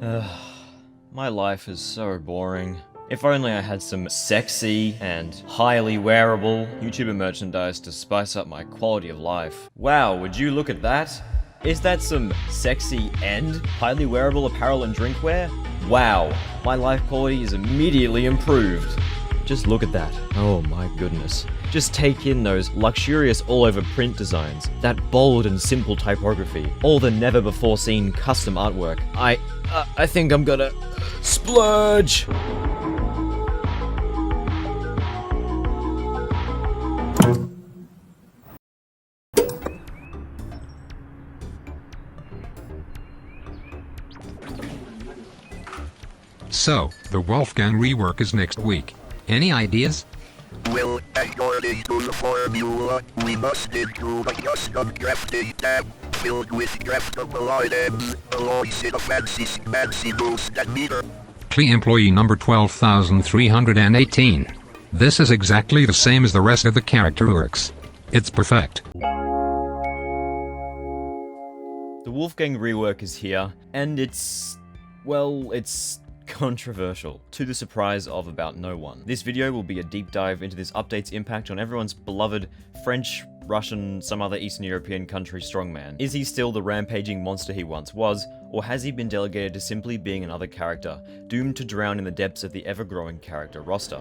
My life is so boring. If only I had some sexy and highly wearable YouTuber merchandise to spice up my quality of life. Wow, would you look at that? Is that some sexy and highly wearable apparel and drinkware? Wow, my life quality is immediately improved. Just look at that. Oh my goodness. Just take in those luxurious all-over print designs, that bold and simple typography, all the never-before-seen custom artwork. I think I'm gonna splurge! So, the Wolfgang Rework is next week. Any ideas? Well, according to the formula, we must include a custom crafting tab filled with craftable items alongside a fancy boost and meter. Klee employee number 12,318. This is exactly the same as the rest of the character works. It's perfect. The Wolfgang Rework is here, and it's controversial, to the surprise of about no one. This video will be a deep dive into this update's impact on everyone's beloved French, Russian, some other Eastern European country strongman. Is he still the rampaging monster he once was, or has he been delegated to simply being another character, doomed to drown in the depths of the ever-growing character roster?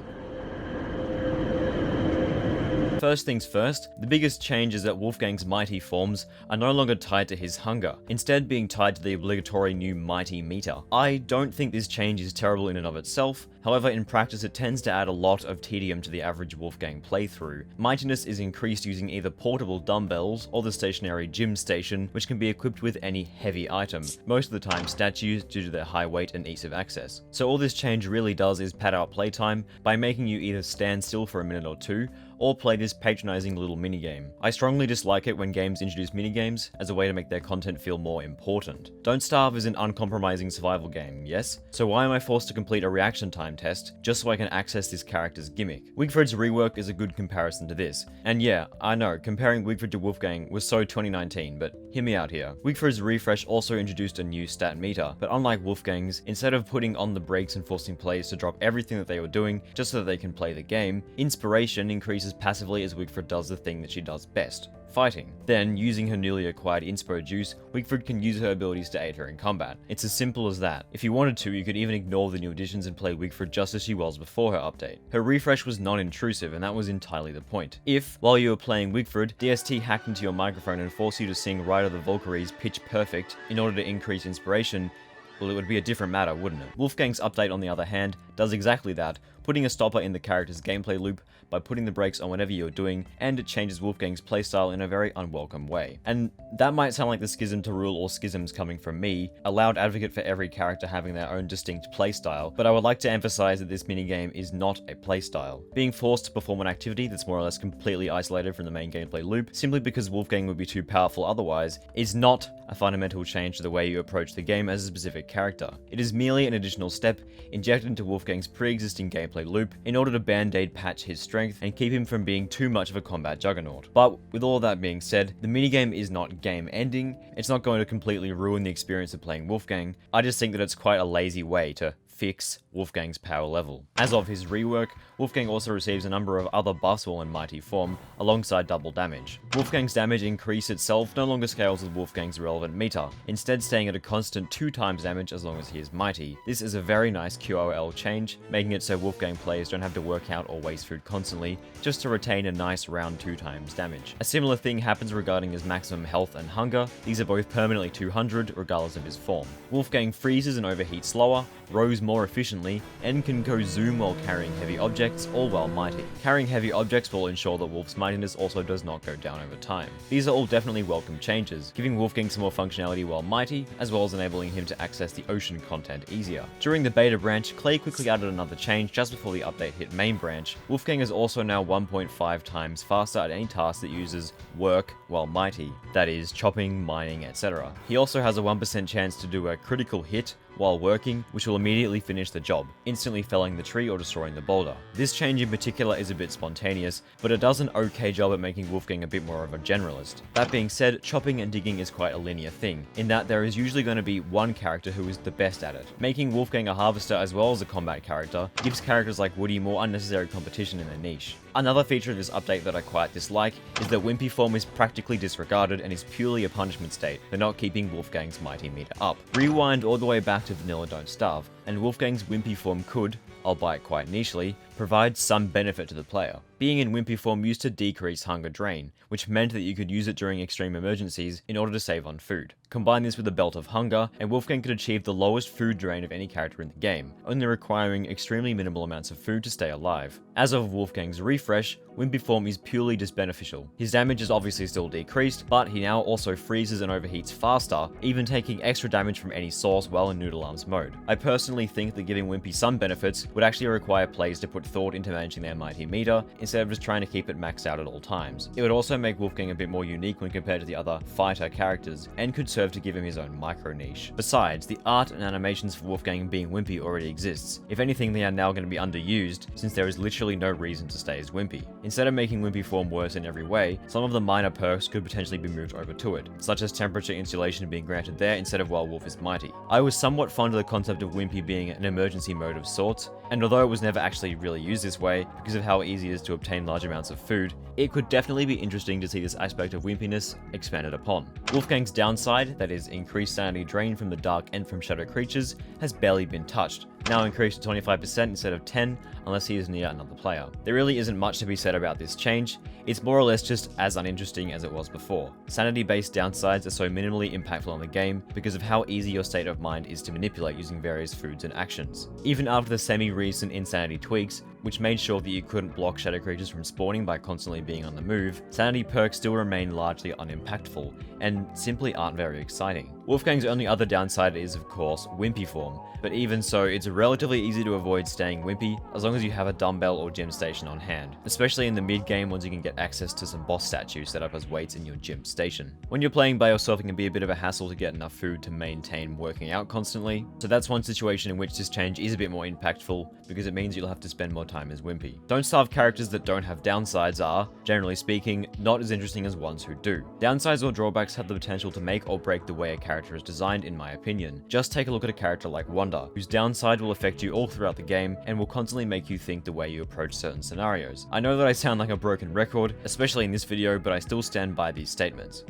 First things first, the biggest change is that Wolfgang's mighty forms are no longer tied to his hunger, instead being tied to the obligatory new mighty meter. I don't think this change is terrible in and of itself, however in practice it tends to add a lot of tedium to the average Wolfgang playthrough. Mightiness is increased using either portable dumbbells or the stationary gym station, which can be equipped with any heavy item, most of the time statues due to their high weight and ease of access. So all this change really does is pad out playtime by making you either stand still for a minute or two, or play this patronizing little minigame. I strongly dislike it when games introduce minigames as a way to make their content feel more important. Don't Starve is an uncompromising survival game, yes? So why am I forced to complete a reaction time test just so I can access this character's gimmick? Wigfrid's rework is a good comparison to this. And yeah, I know, comparing Wigfrid to Wolfgang was so 2019, but hear me out here. Wigfrid's refresh also introduced a new stat meter, but unlike Wolfgang's, instead of putting on the brakes and forcing players to drop everything that they were doing just so that they can play the game, inspiration increases passively as Wigfrid does the thing that she does best: fighting. Then, using her newly acquired inspo juice, Wigfrid can use her abilities to aid her in combat. It's as simple as that. If you wanted to, you could even ignore the new additions and play Wigfrid just as she was before her update. Her refresh was non-intrusive, and that was entirely the point. If, while you were playing Wigfrid, DST hacked into your microphone and forced you to sing Ride of the Valkyries pitch perfect in order to increase inspiration, well, it would be a different matter, wouldn't it? Wolfgang's update, on the other hand, does exactly that, putting a stopper in the character's gameplay loop by putting the brakes on whatever you're doing, and it changes Wolfgang's playstyle in a very unwelcome way. And that might sound like the schism to rule all schisms coming from me, a loud advocate for every character having their own distinct playstyle, but I would like to emphasize that this minigame is not a playstyle. Being forced to perform an activity that's more or less completely isolated from the main gameplay loop, simply because Wolfgang would be too powerful otherwise, is not a fundamental change to the way you approach the game as a specific character. It is merely an additional step injected into Wolfgang's pre-existing gameplay loop in order to band-aid patch his strength and keep him from being too much of a combat juggernaut. But with all that being said, the minigame is not game-ending, it's not going to completely ruin the experience of playing Wolfgang. I just think that it's quite a lazy way to fix Wolfgang's power level. As of his rework, Wolfgang also receives a number of other buffs while in mighty form, alongside double damage. Wolfgang's damage increase itself no longer scales with Wolfgang's relevant meter, instead staying at a constant 2 times damage as long as he is mighty. This is a very nice QOL change, making it so Wolfgang players don't have to work out or waste food constantly, just to retain a nice round 2 times damage. A similar thing happens regarding his maximum health and hunger. These are both permanently 200, regardless of his form. Wolfgang freezes and overheats slower, rows more efficiently, and can go zoom while carrying heavy objects, all while mighty. Carrying heavy objects will ensure that Wolf's mightiness also does not go down over time. These are all definitely welcome changes, giving Wolfgang some more functionality while mighty, as well as enabling him to access the ocean content easier. During the beta branch, Clay quickly added another change just before the update hit main branch. Wolfgang is also now 1.5 times faster at any task that uses work while mighty, that is, chopping, mining, etc. He also has a 1% chance to do a critical hit while working, which will immediately finish the job, instantly felling the tree or destroying the boulder. This change in particular is a bit spontaneous, but it does an okay job at making Wolfgang a bit more of a generalist. That being said, chopping and digging is quite a linear thing, in that there is usually going to be one character who is the best at it. Making Wolfgang a harvester as well as a combat character gives characters like Woody more unnecessary competition in their niche. Another feature of this update that I quite dislike is that Wimpy form is practically disregarded and is purely a punishment state for not keeping Wolfgang's mighty meter up. Rewind all the way back to vanilla Don't Starve, and Wolfgang's Wimpy form could, albeit quite nichely, provide some benefit to the player. Being in Wimpy form used to decrease hunger drain, which meant that you could use it during extreme emergencies in order to save on food. Combine this with the Belt of Hunger, and Wolfgang could achieve the lowest food drain of any character in the game, only requiring extremely minimal amounts of food to stay alive. As of Wolfgang's refresh, Wimpy form is purely just beneficial. His damage is obviously still decreased, but he now also freezes and overheats faster, even taking extra damage from any source while in Noodle Arms mode. I personally think that giving Wimpy some benefits would actually require players to put thought into managing their mighty meter, instead of just trying to keep it maxed out at all times. It would also make Wolfgang a bit more unique when compared to the other fighter characters, and could serve to give him his own micro niche. Besides, the art and animations for Wolfgang being Wimpy already exists. If anything, they are now going to be underused, since there is literally no reason to stay as Wimpy. Instead of making Wimpy form worse in every way, some of the minor perks could potentially be moved over to it, such as temperature insulation being granted there instead of while Wolf is mighty. I was somewhat fond of the concept of Wimpy being an emergency mode of sorts, and although it was never actually really used this way, because of how easy it is to obtain large amounts of food, it could definitely be interesting to see this aspect of wimpiness expanded upon. Wolfgang's downside, that is increased sanity drain from the dark and from shadow creatures, has barely been touched, now increased to 25% instead of 10 unless he is near another player. There really isn't much to be said about this change, it's more or less just as uninteresting as it was before. Sanity-based downsides are so minimally impactful on the game because of how easy your state of mind is to manipulate using various foods and actions. Even after the semi-recent insanity tweaks, which made sure that you couldn't block shadow creatures from spawning by constantly being on the move, sanity perks still remain largely unimpactful, and simply aren't very exciting. Wolfgang's only other downside is of course Wimpy form, but even so it's relatively easy to avoid staying Wimpy as long as you have a dumbbell or gym station on hand, especially in the mid game once you can get access to some boss statues set up as weights in your gym station. When you're playing by yourself it can be a bit of a hassle to get enough food to maintain working out constantly, so that's one situation in which this change is a bit more impactful because it means you'll have to spend more time as Wimpy. Don't Starve characters that don't have downsides are, generally speaking, not as interesting as ones who do. Downsides or drawbacks have the potential to make or break the way a character is designed in my opinion. Just take a look at a character like Wanda, whose downside will affect you all throughout the game and will constantly make you think the way you approach certain scenarios. I know that I sound like a broken record, especially in this video, but I still stand by these statements.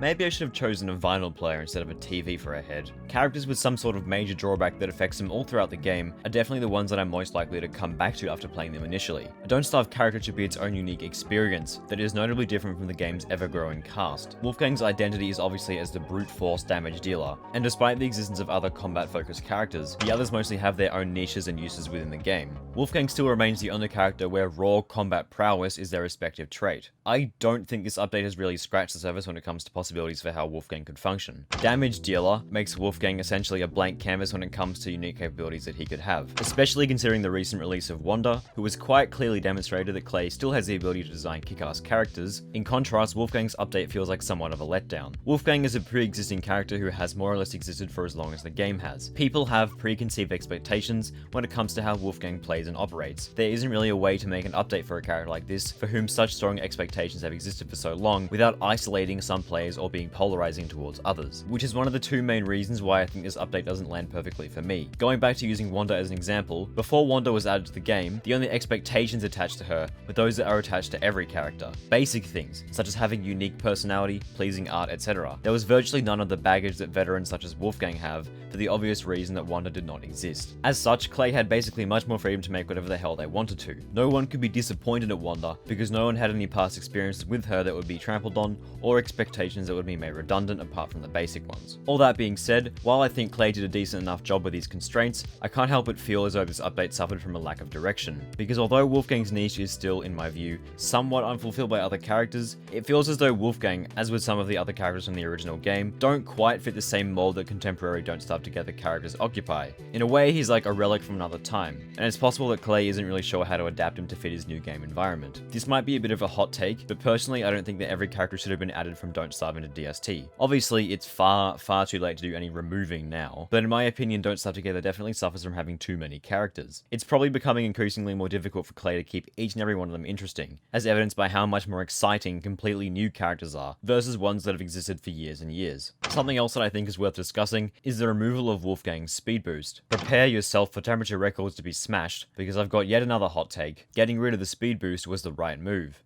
Maybe I should have chosen a vinyl player instead of a TV for a head. Characters with some sort of major drawback that affects them all throughout the game are definitely the ones that I'm most likely to come back to after playing them initially. A Don't Starve character should be its own unique experience that is notably different from the game's ever-growing cast. Wolfgang's identity is obviously as the brute force damage dealer, and despite the existence of other combat-focused characters, the others mostly have their own niches and uses within the game. Wolfgang still remains the only character where raw combat prowess is their respective trait. I don't think this update has really scratched the surface when it comes to possibilities for how Wolfgang could function. Damage Dealer makes Wolfgang essentially a blank canvas when it comes to unique capabilities that he could have, especially considering the recent release of Wanda, who has quite clearly demonstrated that Clay still has the ability to design kick-ass characters. In contrast, Wolfgang's update feels like somewhat of a letdown. Wolfgang is a pre-existing character who has more or less existed for as long as the game has. People have preconceived expectations when it comes to how Wolfgang plays and operates. There isn't really a way to make an update for a character like this for whom such strong expectations have existed for so long without isolating some players or being polarizing towards others, which is one of the two main reasons why I think this update doesn't land perfectly for me. Going back to using Wanda as an example, before Wanda was added to the game, the only expectations attached to her were those that are attached to every character. Basic things, such as having unique personality, pleasing art, etc. There was virtually none of the baggage that veterans such as Wolfgang have, for the obvious reason that Wanda did not exist. As such, Clay had basically much more freedom to make whatever the hell they wanted to. No one could be disappointed at Wanda, because no one had any past experiences with her that would be trampled on, or expectations that would be made redundant apart from the basic ones. All that being said, while I think Clay did a decent enough job with these constraints, I can't help but feel as though this update suffered from a lack of direction, because although Wolfgang's niche is still, in my view, somewhat unfulfilled by other characters, it feels as though Wolfgang, as with some of the other characters from the original game, don't quite fit the same mold that contemporary Don't Starve Together characters occupy. In a way, he's like a relic from another time, and it's possible that Clay isn't really sure how to adapt him to fit his new game environment. This might be a bit of a hot take, but personally I don't think that every character should have been added from Don't Starve Starve into DST. Obviously, it's far too late to do any removing now, but in my opinion, Don't Starve Together definitely suffers from having too many characters. It's probably becoming increasingly more difficult for Clay to keep each and every one of them interesting, as evidenced by how much more exciting completely new characters are, versus ones that have existed for years and years. Something else that I think is worth discussing is the removal of Wolfgang's speed boost. Prepare yourself for temperature records to be smashed, because I've got yet another hot take. Getting rid of the speed boost was the right move.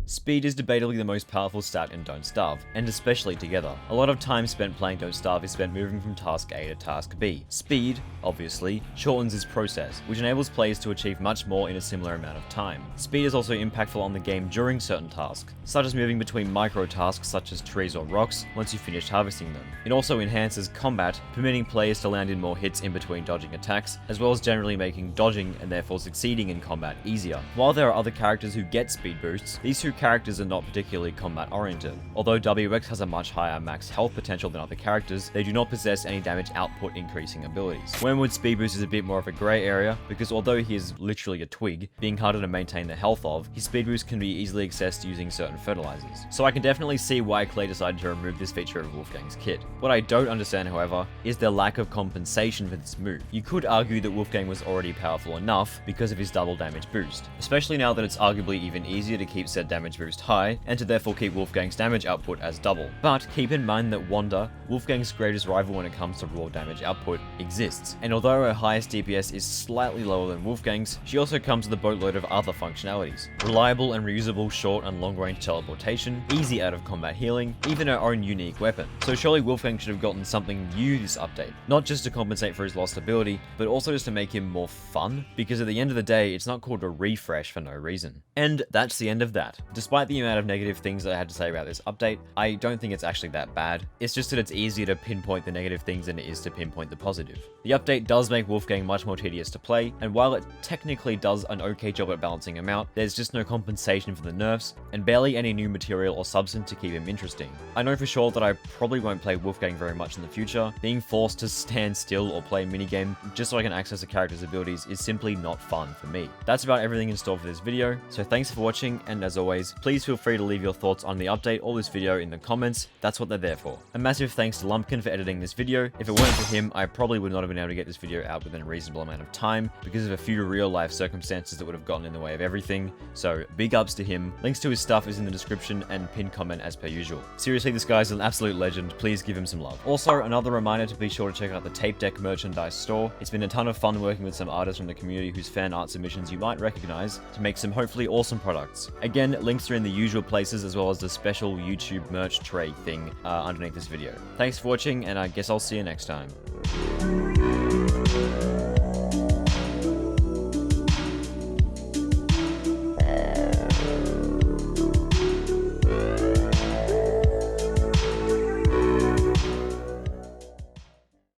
Speed is debatably the most powerful stat in Don't Starve, and especially together. A lot of time spent playing Don't Starve is spent moving from task A to task B. Speed, obviously, shortens this process, which enables players to achieve much more in a similar amount of time. Speed is also impactful on the game during certain tasks, such as moving between micro tasks such as trees or rocks once you've finished harvesting them. It also enhances combat, permitting players to land in more hits in between dodging attacks, as well as generally making dodging and therefore succeeding in combat easier. While there are other characters who get speed boosts, these two characters are not particularly combat oriented. Although WX has a much higher max health potential than other characters, they do not possess any damage output increasing abilities. Wormwood's speed boost is a bit more of a grey area, because although he is literally a twig, being harder to maintain the health of, his speed boost can be easily accessed using certain fertilizers. So I can definitely see why Clay decided to remove this feature of Wolfgang's kit. What I don't understand, however, is the lack of compensation for this move. You could argue that Wolfgang was already powerful enough because of his double damage boost, especially now that it's arguably even easier to keep said damage boost high, and to therefore keep Wolfgang's damage output as double. But keep in mind that Wanda, Wolfgang's greatest rival when it comes to raw damage output, exists, and although her highest DPS is slightly lower than Wolfgang's, she also comes with a boatload of other functionalities. Reliable and reusable short and long range teleportation, easy out of combat healing, even her own unique weapon. So surely Wolfgang should have gotten something new this update, not just to compensate for his lost ability, but also just to make him more fun, because at the end of the day, it's not called a refresh for no reason. And that's the end of that. Despite the amount of negative things that I had to say about this update, I don't think it's actually that bad. It's just that it's easier to pinpoint the negative things than it is to pinpoint the positive. The update does make Wolfgang much more tedious to play, and while it technically does an okay job at balancing him out, there's just no compensation for the nerfs, and barely any new material or substance to keep him interesting. I know for sure that I probably won't play Wolfgang very much in the future. Being forced to stand still or play a minigame just so I can access a character's abilities is simply not fun for me. That's about everything in store for this video, so thanks for watching, and as always, please feel free to leave your thoughts on the update or this video in the comments. That's what they're there for. A massive thanks to Lumpkin for editing this video. If it weren't for him, I probably would not have been able to get this video out within a reasonable amount of time because of a few real life circumstances that would have gotten in the way of everything. So big ups to him. Links to his stuff is in the description and pinned comment as per usual. Seriously, this guy's an absolute legend. Please give him some love. Also, another reminder to be sure to check out the Tape Deck merchandise store. It's been a ton of fun working with some artists from the community whose fan art submissions you might recognize to make some hopefully awesome products. Again, links are in the usual places as well as the special YouTube merch tray thing underneath this video. Thanks for watching, and I guess I'll see you next time.